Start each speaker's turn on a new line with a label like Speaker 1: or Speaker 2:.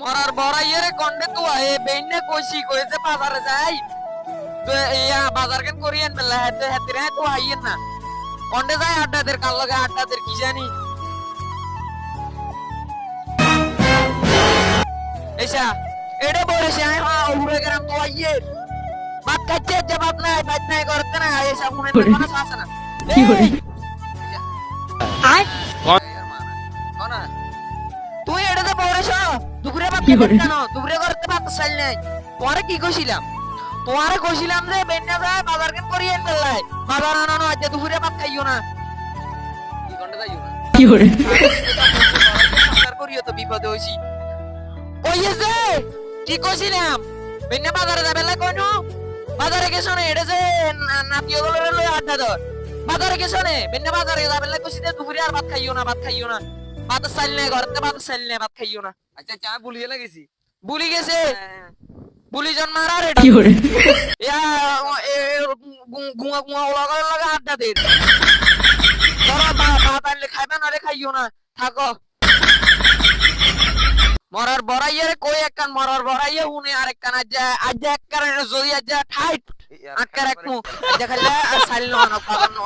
Speaker 1: মরার বড়াইয়েরে কন্ডে তো আয়ে বেইনে কইছি কইছে বাজারে যাই তো ইয়া বাজার কেন করিয়েন বেলা হাতে হাতে রে তো আইয়েন না কন্ডে যায় আড্ডাদের কাল লাগে আড্ডাদের কি জানি এসা এডে বলেছে আই হ্যাঁ উড়ে গেলাম তো আইয়ে বাত কাচ্ছে জবাব নাই করতে না এসা মনে কোনো শাসন না কি করে আয় কোন তুই এটাতে পড়েছ দুপুরে ভাত কেন দুপুরে করতে ভাত চাইল নাই তোরে কি কইছিলাম যে বেন্না যায় বাজার কেন করিয়ে আনলাই বাজার আনানো আজ দুপুরে ভাত খাইও না কি কোনটা যাইও না কি করে বাজার করিও তো বিপদে হইছি ওইছে কি কইছিলাম বেন্না বাজারে যাবে না কইনো বাজারে গেছো না এটা যে নাতিও গলে লই আড্ডা ধর বাজারে গেছো না বেন্না বাজারে যাবে না কইছি যে দুপুরে আর ভাত খাইও না ভাত চাইল নাই ঘরতে ভাত চাইল নাই ভাত খাইও না আচ্ছা চা ভুলিয়ে লাগেছি ভুলি গেছে বুলি জন মারা রে কি করে ইয়া গুয়া গুয়া লাগা আড্ডা দে ধরো ভাত আনলে খাইবা না রে খাইও না থাকো মরার বড়াইয়ে কই একখান মরার বড়াইয়ে হুনে আরেক কান আজ এক কারণে যদি আজ ঠাইট আটকা রাখমু দেখাইলা আর চাইল না পাবন না